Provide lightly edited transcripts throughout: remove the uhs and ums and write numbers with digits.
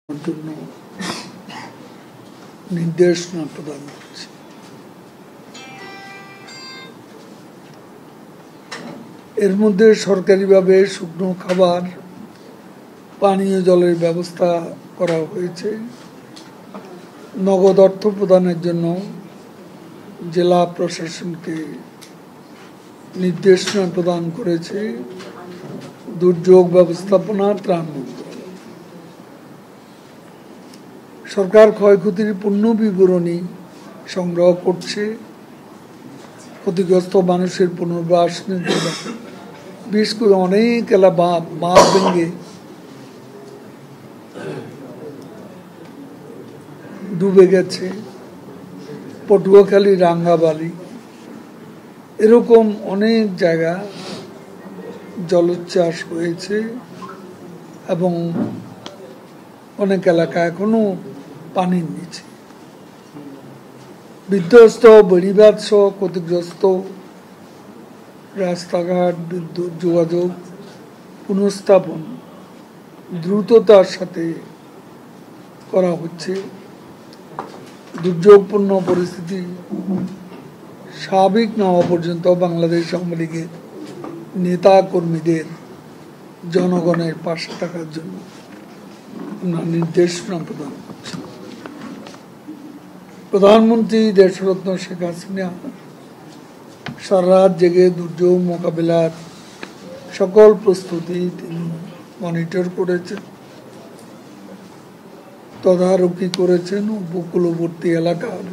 জন্য নির্দেশনা প্রদান করেছে। এর মধ্যে সরকারিভাবে শুকনো খাবার, পানীয় জলের ব্যবস্থা করা হয়েছে। নগদ অর্থ প্রদানের জন্য জেলা প্রশাসনকে নির্দেশনা প্রদান করেছে দুর্যোগ ব্যবস্থাপনা ত্রাণ মন্ত্রণালয়। সরকার ক্ষয়ক্ষতির পূর্ণ বিবরণী সংগ্রহ করছে। ক্ষতিগ্রস্ত মানুষের পুনর্বাসনের জন্য বিশেষ করে অনেক এলাকা বাঁধ ভেঙে ডুবে গেছে, পটুয়াখালী, রাঙ্গাবালি, এরকম অনেক জায়গা জলোচ্ছ্বাস হয়েছে এবং অনেক এলাকা এখনো পানির নিচে। বিধ্বস্ত বেড়িবাঁধ সহ ক্ষতিগ্রস্ত রাস্তাঘাট, বিদ্যুৎ যোগাযোগ পুনঃস্থাপন দ্রুততার সাথে করা হচ্ছে। দুর্যোগপূর্ণ পরিস্থিতি স্বাভাবিক না হওয়া পর্যন্ত বাংলাদেশ আওয়ামী লীগের নেতা কর্মীদের জনগণের পাশে থাকার জন্য আমরা নির্দেশনা প্রদান করছি। প্রধানমন্ত্রী দেশরত্ন শেখ হাসিনা সারা রাত জেগে দুর্যোগ মোকাবিলার সকল প্রস্তুতি তিনি মনিটর করেছেন, তদারকি করেছেন। উপকূলবর্তী এলাকার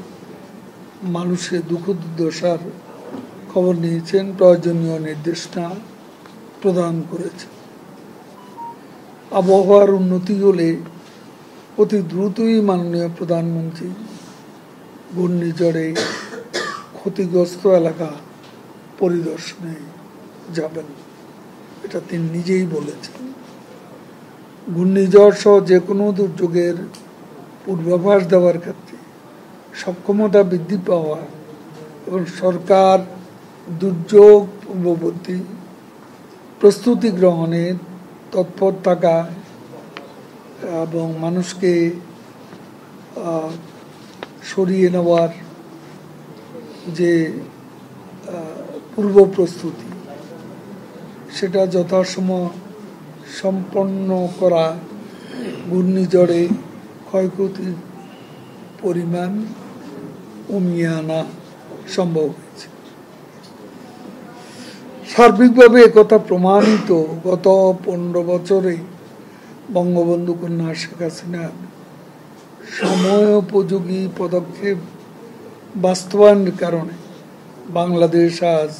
মানুষের দুঃখ দুর্দশার খবর নিয়েছেন, প্রয়োজনীয় নির্দেশনা প্রদান করেছেন। আবহাওয়ার উন্নতি হলে অতি দ্রুতই মাননীয় প্রধানমন্ত্রী ঘূর্ণিঝড়ে ক্ষতিগ্রস্ত এলাকা পরিদর্শনে যাবেন, এটা তিনি নিজেই বলেছেন। ঘূর্ণিঝড় সহ যে কোনো দুর্যোগের পূর্বাভাস দেওয়ার ক্ষেত্রে সক্ষমতা বৃদ্ধি পাওয়া এবং সরকার দুর্যোগ পূর্ববর্তী প্রস্তুতি গ্রহণের তৎপর থাকা এবং মানুষকে সরিয়ে নেওয়ার যে পূর্ব প্রস্তুতি, সেটা যথাসময় সম্পন্ন করা, ঘূর্ণিঝড়ে ক্ষয়ক্ষতির পরিমাণ কমিয়ে আনা সম্ভব হয়েছে। সার্বিকভাবে একথা প্রমাণিত গত 15 বছরে বঙ্গবন্ধু কন্যা শেখ হাসিনার সময়োপযোগী পদক্ষেপ বাস্তবায়নের কারণে বাংলাদেশ আজ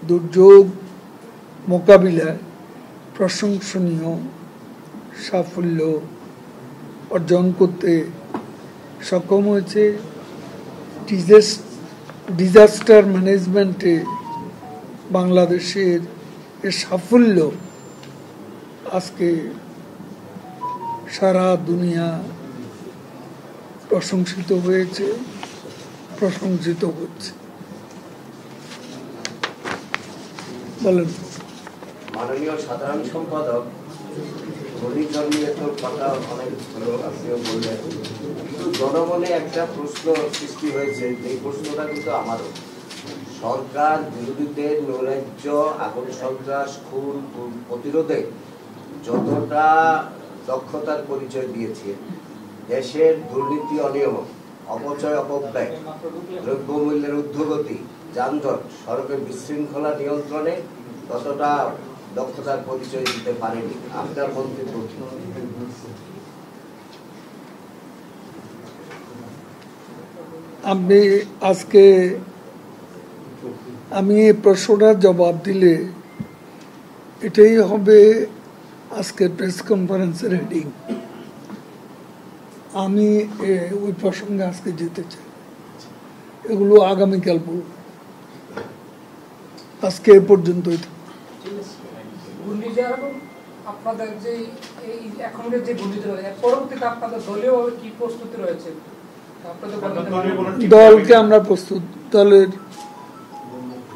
দুর্যোগ মোকাবিলায় প্রশংসনীয় সাফল্য অর্জন করতে সক্ষম হয়েছে। ডিজাস্টার ম্যানেজমেন্টে বাংলাদেশের এ সাফল্য আজকে সারা দুনিয়া প্রশংসিত হয়েছে, প্রশংসিত হচ্ছে। বলেন। মাননীয় সাধারণ সম্পাদক, ঘূর্ণিঝড় নিয়ে তো কথা অনেক ভালো, আপনিও বললেন, কিন্তু জনমনে একটা প্রশ্ন সৃষ্টি হয়েছে, যে প্রশ্নটা কিন্তু আমারও। সরকার বিরোধীদের নৈরাজ্য, আগুন সন্ত্রাস, খুন প্রতিরোধে যতটা দক্ষতার পরিচয় দিয়েছে, দেশের দুর্নীতি, অনিয়ম, অপচয়, অপব্যয়, দ্রব্যমূল্যের ঊর্ধ্বগতি, যানজট, সড়কের বিশৃঙ্খলা নিয়ন্ত্রণে ততটা দক্ষতার পরিচয় দিতে পারেনি। আপনার মন্তব্য কি? আপনি আজকে আমি এই প্রশ্নটার জবাব দিলে এটাই হবে আজকের প্রেস কনফারেন্সের হেডিং। আমি ওই প্রসঙ্গে আজকে যেতে চাই, এগুলো আগামীকাল বলব, আজকে এ পর্যন্তই। আপনাদের যে এখনকার যে ঘূর্ণিঝড় পরবর্তীতে আপনাদের দলীয় কি প্রস্তুতি রয়েছে? দলকে আমরা প্রস্তুত, দলের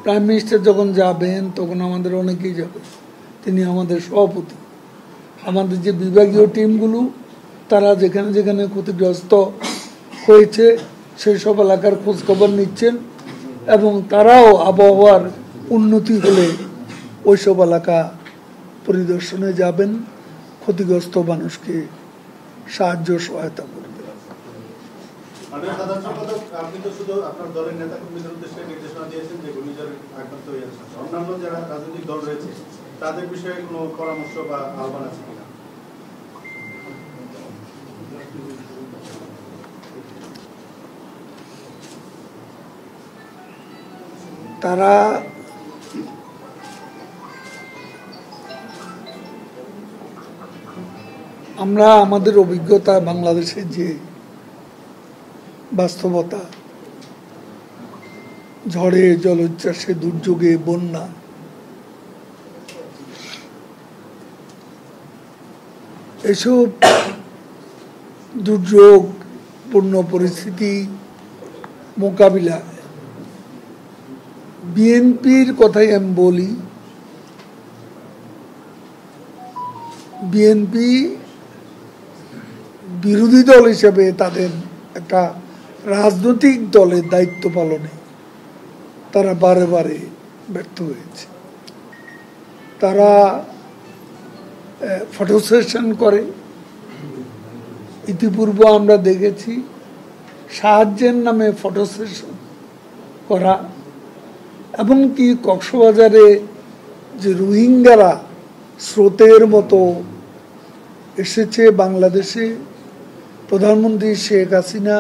প্রাইম মিনিস্টার যখন যাবেন তখন আমাদের অনেকেই যাবে, তিনি আমাদের সভাপতি। আমাদের যে বিভাগীয় টিমগুলো তারা যেখানে যেখানে ক্ষতিগ্রস্ত হয়েছে সেই সব এলাকার খোঁজখবর নিচ্ছেন এবং তারাও আবহাওয়ার উন্নতি হলে ওইসব এলাকা পরিদর্শনে যাবেন, ক্ষতিগ্রস্ত মানুষকে সাহায্য সহায়তা করবেন। আপনি তো শুধু আপনার দলের নেতা কর্মীদের উদ্দেশ্যে নির্দেশনা দিয়েছেন যে ঘূর্ণিঝড়ে আক্রান্ত হয়ে যাচ্ছে, অন্যান্য যারা রাজনৈতিক দল রয়েছে তাদের বিষয়ে কোনো পরামর্শ বা আহ্বান আছে কিনা? তারা আমরা আমাদের অভিজ্ঞতা, বাংলাদেশের যে বাস্তবতা, ঝড়ে, জলোচ্ছ্বাসে, দুর্যোগে, বন্যা, এসব দুর্যোগপূর্ণ পরিস্থিতি মোকাবিলায় বিএনপির কথাই আমি বলি, বিএনপি বিরোধী দল হিসেবে তাদের একটা রাজনৈতিক দলের দায়িত্ব পালনে তারা বারে বারে ব্যর্থ হয়েছে। তারা ফটো সেশন করে, ইতিপূর্বে আমরা দেখেছি সাহায্যের নামে ফটো সেশন করা, এবং কি কক্সবাজারে যে রোহিঙ্গারা স্রোতের মতো এসেছে বাংলাদেশে, প্রধানমন্ত্রী শেখ হাসিনা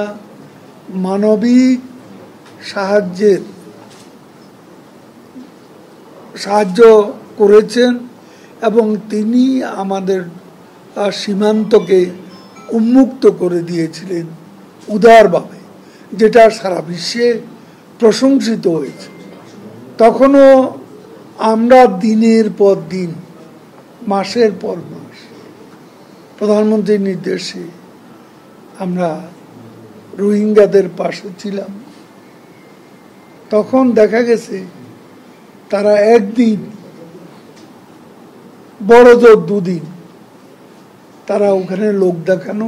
মানবিক সাহায্য করেছেন এবং তিনি আমাদের সীমান্তকে উন্মুক্ত করে দিয়েছিলেন উদারভাবে, যেটা সারা বিশ্বে প্রশংসিত হয়েছে। তখনও আমরা দিনের পর দিন, মাসের পর মাস প্রধানমন্ত্রীর নির্দেশে আমরা রোহিঙ্গাদের পাশে ছিলাম। তখন দেখা গেছে তারা একদিন, বড় জোর দুদিন, তারা ওখানে লোক দেখানো,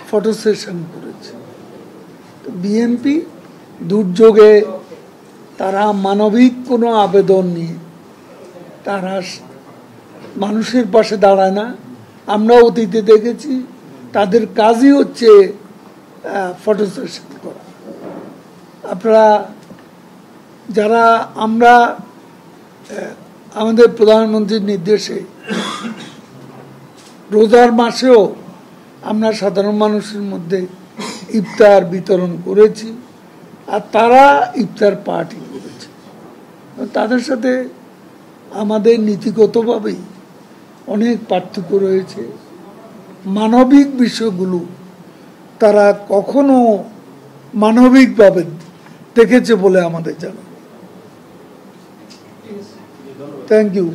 ফটো সেশন করেছে। বিএনপি দুর্যোগে তারা মানবিক কোনো আবেদন নিয়ে তারা মানুষের পাশে দাঁড়ায় না। আমরা অতীতে দেখেছি তাদের কাজই হচ্ছে ফটো সেশন করা। আপনারা যারা, আমরা আমাদের প্রধানমন্ত্রীর নির্দেশে রোজার মাসেও আমরা সাধারণ মানুষের মধ্যে ইফতার বিতরণ করেছি, আর তারা ইফতার পার্টি করেছে। তাদের সাথে আমাদের নীতিগতভাবেই অনেক পার্থক্য রয়েছে। মানবিক বিষয়গুলো তারা কখনো মানবিকভাবে দেখেছে বলে আমাদের জানা। Thank you.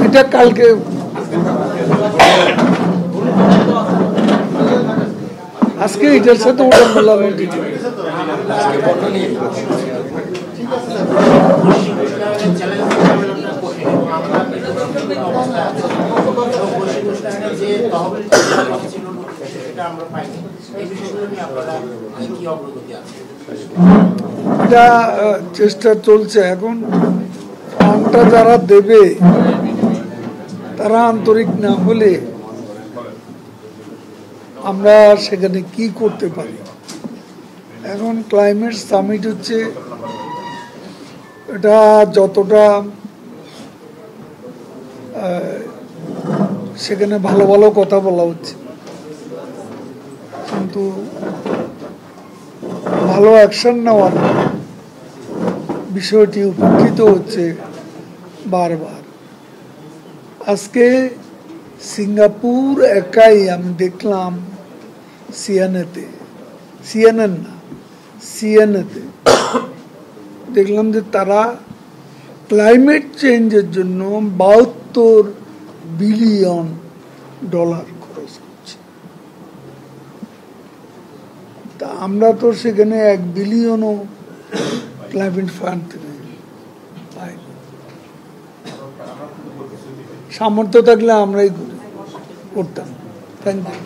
এটা কালকে আজকে এটার সাথে ওটা বললাম। এটা চেষ্টা চলছে এখন। ফান্ডটা যারা দেবে তারা আন্তরিক না হলে আমরা সেখানে কি করতে পারি। এখন ক্লাইমেট সামিট হচ্ছে, এটা যতটা সেখানে ভালো ভালো কথা বলা হচ্ছে, কিন্তু ভালো অ্যাকশন নেওয়ার বিষয়টি উপেক্ষিত হচ্ছে বারবার। আজকে সিঙ্গাপুর একাই আমি দেখলাম সিএনএতে দেখলাম যে তারা ক্লাইমেট চেঞ্জের জন্য $72 বিলিয়ন খরচ করছে। তা আমরা তো সেখানে $1 বিলিয়নও ক্লাইমেট ফান্ড থেকে পাই। সামর্থ্য থাকলে আমরাই করতাম। Thank you.